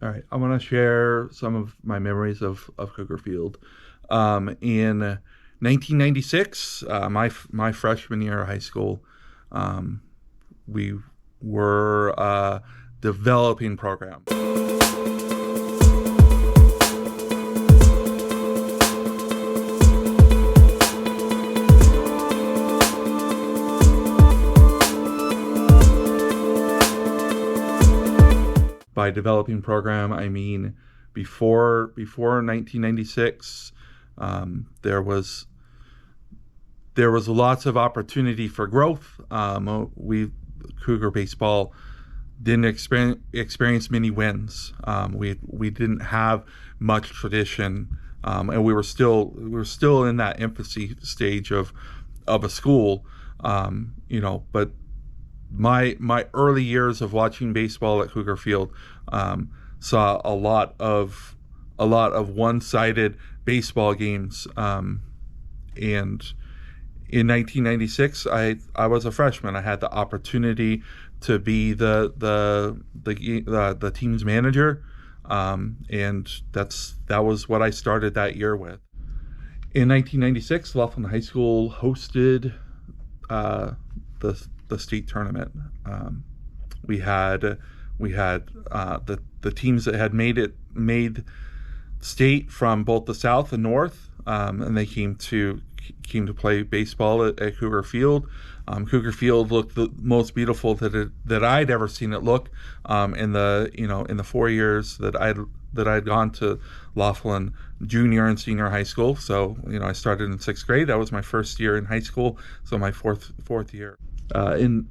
All right, I want to share some of my memories of Cougar Field. In 1996, my freshman year of high school, um, we were developing program. By developing program, I mean before 1996, there was lots of opportunity for growth. We Cougar baseball didn't experience many wins. We didn't have much tradition, and we were still in that infancy stage of a school. But my early years of watching baseball at Cougar Field saw a lot of one-sided baseball games, and in 1996, I was a freshman. I had the opportunity to be the team's manager, and that was what I started that year with. In 1996, Laughlin High School hosted the state tournament. We had the teams that had made state from both the south and north, and they came to play baseball at Cougar Field. Cougar Field looked the most beautiful that I'd ever seen it look, in the 4 years that I'd gone to Laughlin junior and senior high school. So I started in sixth grade. That was my first year in high school. So my fourth year. In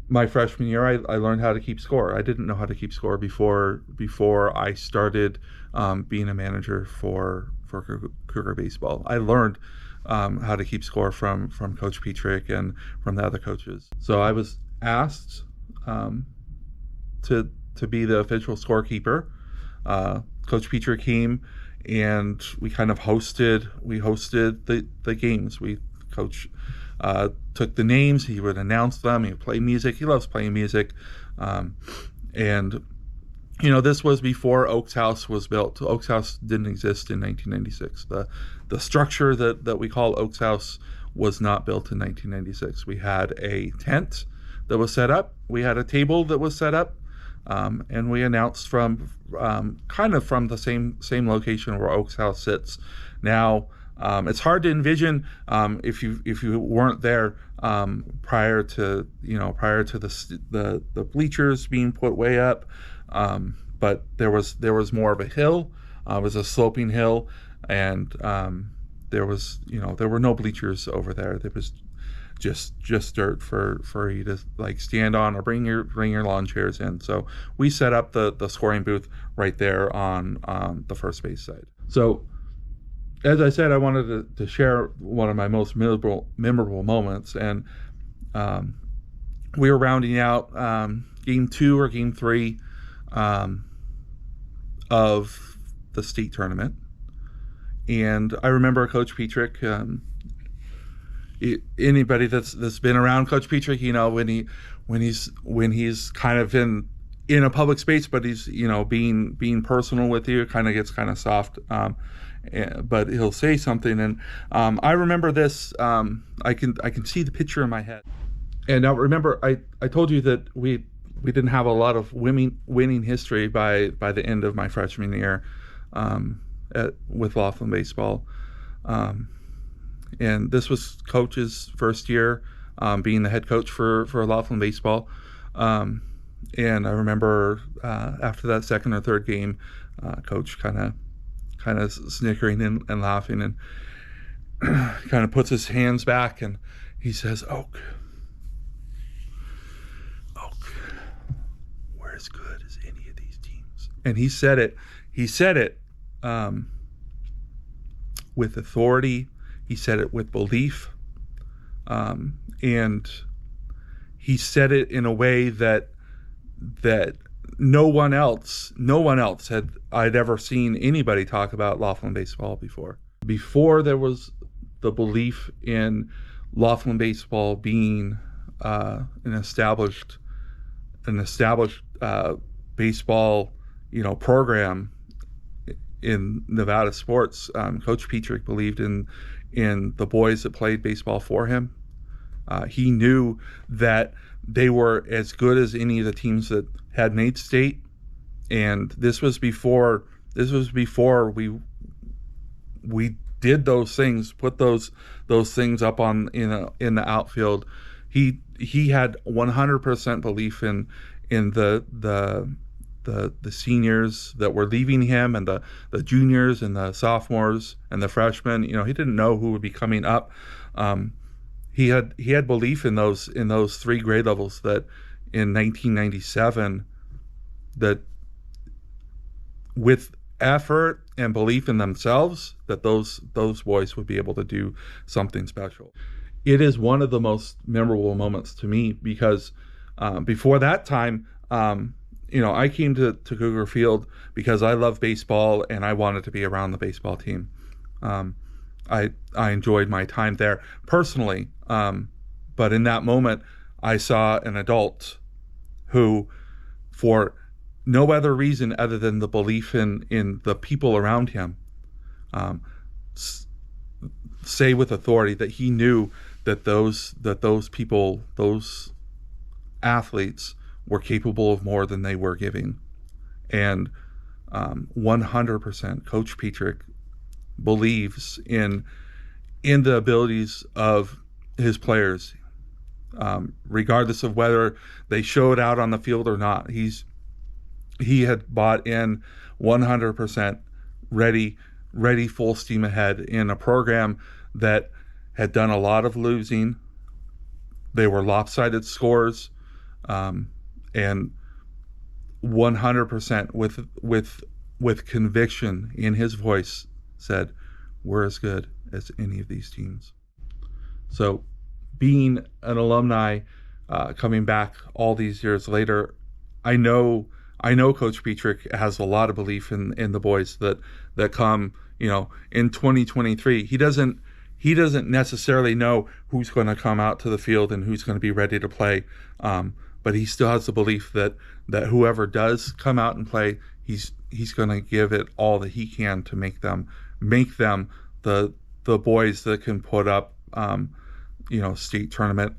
my freshman year, I learned how to keep score. I didn't know how to keep score before I started being a manager for Cougar baseball. I learned how to keep score from Coach Petrick and from the other coaches. So I was asked to be the official scorekeeper. Coach Petrick came and we kind of hosted the games. Coach took the names, he would announce them, he would play music. He loves playing music. And this was before Oaks House was built. Oaks House didn't exist in 1996. The structure that we call Oaks House was not built in 1996. We had a tent that was set up. We had a table that was set up, and we announced from kind of from the same location where Oaks House sits now. It's hard to envision if you weren't there prior to the bleachers being put way up. But there was more of a hill. It was a sloping hill, and there were no bleachers over there. There was just dirt for you to stand on or bring your lawn chairs in. So we set up the scoring booth right there on the first base side. So as I said, I wanted to share one of my most memorable moments, and we were rounding out game 2 or game 3 of the state tournament, and I remember Coach Petrick. Anybody that's been around Coach Petrick, when he's kind of in a public space, but he's being personal with you, kind of gets kind of soft. But he'll say something, and I remember this. I can see the picture in my head. And now remember, I told you that we didn't have a lot of winning history by the end of my freshman year with Laughlin baseball, and this was Coach's first year being the head coach for Laughlin baseball. And I remember after that second or third game, Coach kind of snickering and laughing, and kind of puts his hands back and he says, Oak, we're as good as any of these teams. And he said it with authority. He said it with belief, and he said it in a way that no one else I'd ever seen anybody talk about Laughlin baseball before. Before there was the belief in Laughlin baseball being an established baseball program in Nevada sports. Coach Petrick believed in the boys that played baseball for him. He knew that they were as good as any of the teams that had made state, and this was before we did those things, put those things up in the outfield. He had 100% belief in the seniors that were leaving him, and the juniors and the sophomores and the freshmen. He didn't know who would be coming up. He had belief in those 3 grade levels that in 1997, that with effort and belief in themselves, that those boys would be able to do something special. It is one of the most memorable moments to me because before that time, I came to Cougar Field because I love baseball and I wanted to be around the baseball team. I enjoyed my time there personally, but in that moment, I saw an adult who, for no other reason other than the belief in the people around him, say with authority that he knew that those people, those athletes, were capable of more than they were giving. And 100% Coach Petrick believes in the abilities of his players, regardless of whether they showed out on the field or not. He had bought in 100%, ready full steam ahead in a program that had done a lot of losing. They were lopsided scores, and 100% with conviction in his voice said, "We're as good as any of these teams." So, being an alumni, coming back all these years later, I know Coach Petrick has a lot of belief in the boys that come, in 2023. He doesn't necessarily know who's going to come out to the field and who's going to be ready to play, but he still has the belief that whoever does come out and play, he's going to give it all that he can to make them the boys that can put up state tournament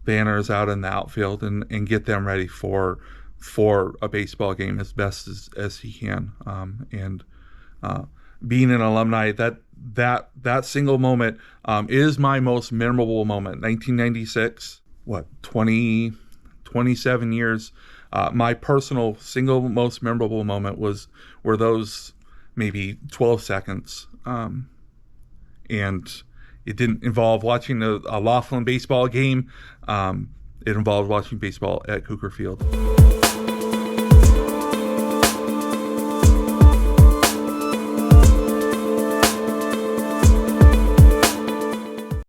banners out in the outfield and get them ready for a baseball game as best as he can. Being an alumni, that single moment is my most memorable moment. 1996, 27 years. My personal single most memorable moment were those maybe 12 seconds. And it didn't involve watching a Laughlin baseball game. It involved watching baseball at Cougar Field.